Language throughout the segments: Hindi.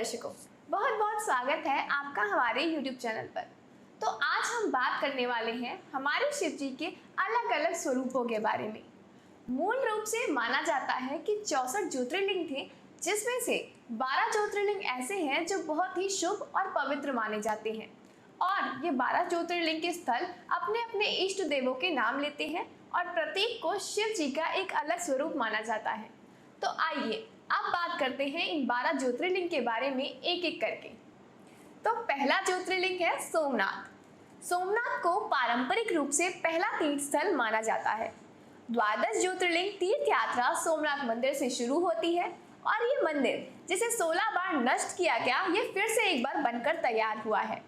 दर्शकों, बहुत बहुत स्वागत है आपका हमारे YouTube चैनल पर। तो आज हम बात करने वाले हैं हमारे शिव जी के अलग अलग स्वरूपों के बारे में। मूल रूप से माना जाता है कि 64 ज्योतिर्लिंग थे, जिसमें से 12 ज्योतिर्लिंग ऐसे हैं जो बहुत ही शुभ और पवित्र माने जाते हैं। और ये 12 ज्योतिर्लिंग के स्थल अपने अपने इष्ट देवों के नाम लेते हैं और प्रत्येक को शिव जी का एक अलग स्वरूप माना जाता है। तो आइए अब बात करते हैं इन 12 ज्योतिर्लिंग के बारे में एक एक करके। तो पहला ज्योतिर्लिंग है सोमनाथ। सोमनाथ को पारंपरिक रूप से पहला तीर्थ स्थल माना जाता है। द्वादश ज्योतिर्लिंग तीर्थ यात्रा सोमनाथ मंदिर से शुरू होती है और ये मंदिर जिसे 16 बार नष्ट किया गया, ये फिर से एक बार बनकर तैयार हुआ है।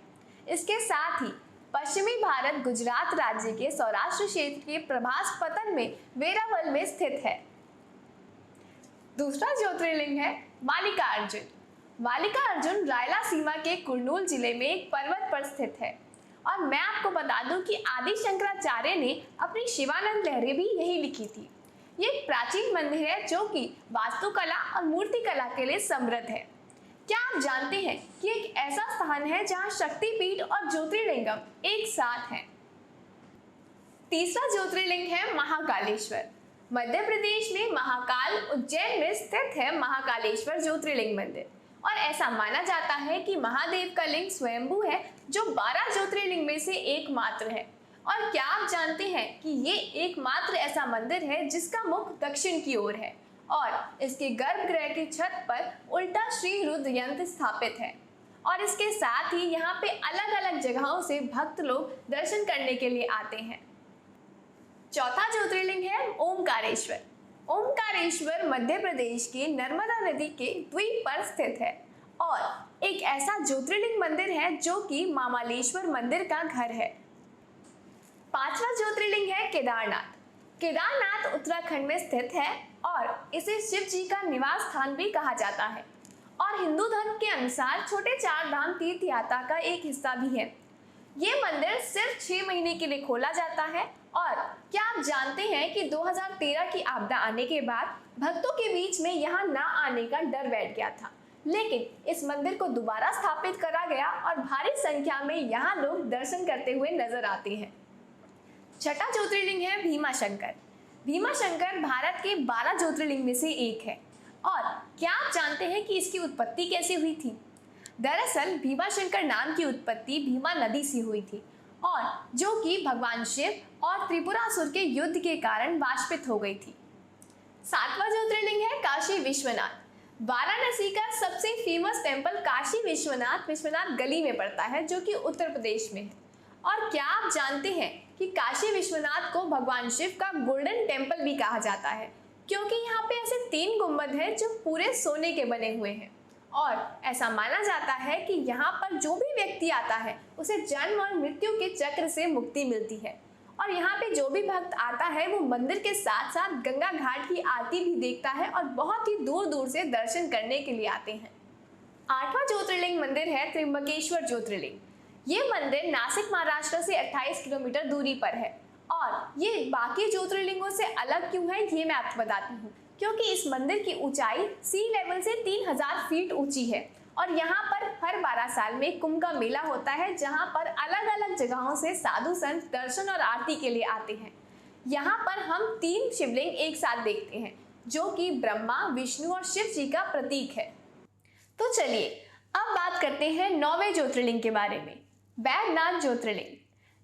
इसके साथ ही पश्चिमी भारत गुजरात राज्य के सौराष्ट्र क्षेत्र के प्रभास पतन में वेरावल में स्थित है। दूसरा ज्योतिर्लिंग है मालिकार्जुन। मालिकार्जुन रायलासीमा के कुर्नूल जिले में एक पर्वत पर स्थित है और मैं आपको बता दूं कि आदि शंकराचार्य ने अपनी शिवानंद लहरी भी यही लिखी थी। ये एक प्राचीन मंदिर है जो कि वास्तुकला और मूर्तिकला के लिए समृद्ध है। क्या आप जानते हैं कि एक ऐसा स्थान है जहां शक्तिपीठ और ज्योतिर्लिंगम एक साथ हैं? तीसरा ज्योतिर्लिंग है महाकालेश्वर। मध्य प्रदेश में महाकाल उज्जैन में स्थित है महाकालेश्वर ज्योतिर्लिंग मंदिर और ऐसा माना जाता है कि महादेव का लिंग स्वयंभू है जो 12 ज्योतिर्लिंग में से एकमात्र है। और क्या आप जानते हैं कि ये एकमात्र ऐसा मंदिर है जिसका मुख दक्षिण की ओर है और इसके गर्भगृह की छत पर उल्टा श्री रुद्र यंत्र स्थापित है। और इसके साथ ही यहाँ पे अलग अलग जगहों से भक्त लोग दर्शन करने के लिए आते हैं। चौथा ज्योतिर्लिंग है ओमकारेश्वर। ओमकारेश्वर मध्य प्रदेश के नर्मदा नदी के द्वीप पर स्थित है और एक ऐसा ज्योतिर्लिंग मंदिर है जो कि मामलेश्वर मंदिर का घर है। पांचवा ज्योतिर्लिंग है केदारनाथ। केदारनाथ उत्तराखंड में स्थित है और इसे शिव जी का निवास स्थान भी कहा जाता है और हिंदू धर्म के अनुसार छोटे चार धाम तीर्थ यात्रा का एक हिस्सा भी है। ये मंदिर सिर्फ 6 महीने के लिए खोला जाता है और क्या आप जानते हैं कि 2013 की आपदा आने के बाद भक्तों के बीच में यहाँ ना आने का डर बैठ गया था, लेकिन इस मंदिर को दोबारा स्थापित करा गया और भारी संख्या में यहाँ लोग दर्शन करते हुए नजर आते हैं। छठा ज्योतिर्लिंग है भीमाशंकर। भीमाशंकर भारत के 12 ज्योतिर्लिंग में से एक है और क्या आप जानते हैं कि इसकी उत्पत्ति कैसे हुई थी? दरअसल भीमाशंकर नाम की उत्पत्ति भीमा नदी से हुई थी और जो कि भगवान शिव और त्रिपुरासुर के युद्ध के कारण वाष्पित हो गई थी। सातवां ज्योतिर्लिंग है काशी विश्वनाथ। वाराणसी का सबसे फेमस टेंपल काशी विश्वनाथ गली में पड़ता है जो कि उत्तर प्रदेश में है। और क्या आप जानते हैं कि काशी विश्वनाथ को भगवान शिव का गोल्डन टेम्पल भी कहा जाता है, क्योंकि यहाँ पे ऐसे 3 गुंबद हैं जो पूरे सोने के बने हुए हैं और ऐसा माना जाता है कि यहाँ पर जो भी व्यक्ति आता है उसे जन्म और मृत्यु के चक्र से मुक्ति मिलती है। और यहाँ पे जो भी भक्त आता है वो मंदिर के साथ साथ गंगा घाट की आरती भी देखता है और बहुत ही दूर दूर से दर्शन करने के लिए आते हैं। 8वां ज्योतिर्लिंग मंदिर है त्र्यंबकेश्वर ज्योतिर्लिंग। ये मंदिर नासिक महाराष्ट्र से 28 किलोमीटर दूरी पर है और ये बाकी ज्योतिर्लिंगों से अलग क्यों है ये मैं आपको बताती हूँ, क्योंकि इस मंदिर की ऊंचाई सी लेवल से 3000 फीट ऊंची है और यहाँ पर हर 12 साल में कुंभ का मेला होता है जहाँ पर अलग अलग जगहों से साधु संत दर्शन और आरती के लिए आते हैं। यहाँ पर हम 3 शिवलिंग एक साथ देखते हैं जो कि ब्रह्मा, विष्णु और शिव जी का प्रतीक है। तो चलिए अब बात करते हैं 9वें ज्योतिर्लिंग के बारे में, बैद्यनाथ ज्योतिर्लिंग।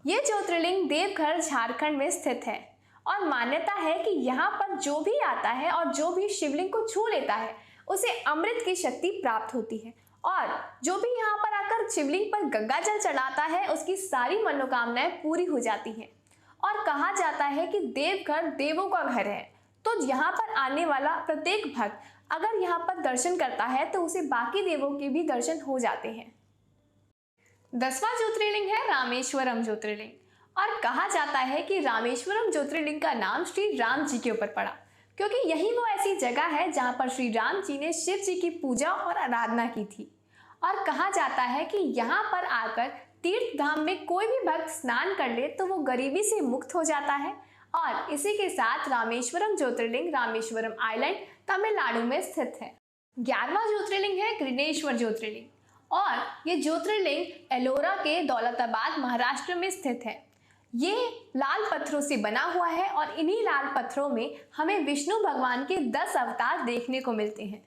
ये ज्योतिर्लिंग देवघर झारखंड में स्थित है और मान्यता है कि यहाँ पर जो भी आता है और जो भी शिवलिंग को छू लेता है उसे अमृत की शक्ति प्राप्त होती है और जो भी यहाँ पर आकर शिवलिंग पर गंगा जल चढ़ाता है उसकी सारी मनोकामनाएं पूरी हो जाती हैं। और कहा जाता है कि देवघर देवों का घर है, तो यहाँ पर आने वाला प्रत्येक भक्त अगर यहाँ पर दर्शन करता है तो उसे बाकी देवों के भी दर्शन हो जाते हैं। 10वां ज्योतिर्लिंग है रामेश्वरम ज्योतिर्लिंग और कहा जाता है कि रामेश्वरम ज्योतिर्लिंग का नाम श्री राम जी के ऊपर पड़ा, क्योंकि यही वो ऐसी जगह है जहां पर श्री राम जी ने शिव जी की पूजा और आराधना की थी। और कहा जाता है कि यहाँ पर आकर तीर्थ धाम में कोई भी भक्त स्नान कर ले तो वो गरीबी से मुक्त हो जाता है। और इसी के साथ रामेश्वरम ज्योतिर्लिंग रामेश्वरम आइलैंड तमिलनाडु में स्थित है। 11वां ज्योतिर्लिंग है ग्रिनेश्वर ज्योतिर्लिंग और ये ज्योतिर्लिंग एलोरा के दौलताबाद महाराष्ट्र में स्थित है। ये लाल पत्थरों से बना हुआ है और इन्हीं लाल पत्थरों में हमें विष्णु भगवान के 10 अवतार देखने को मिलते हैं।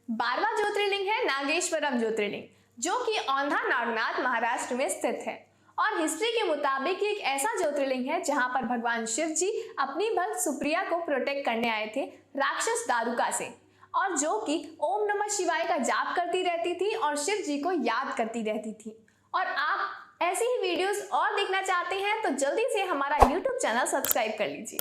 12वां ज्योतिर्लिंग है नागेश्वरम ज्योतिर्लिंग जो कि औंधा नागनाथ महाराष्ट्र में स्थित है और हिस्ट्री के मुताबिक एक ऐसा ज्योतिर्लिंग है जहां पर भगवान शिव जी अपनी भक्त सुप्रिया को प्रोटेक्ट करने आए थे राक्षस दारुका से, और जो कि ओम नमः शिवाय का जाप करती रहती थी और शिव जी को याद करती रहती थी। और आप ऐसी ही वीडियोस और देखना चाहते हैं तो जल्दी से हमारा YouTube चैनल सब्सक्राइब कर लीजिए।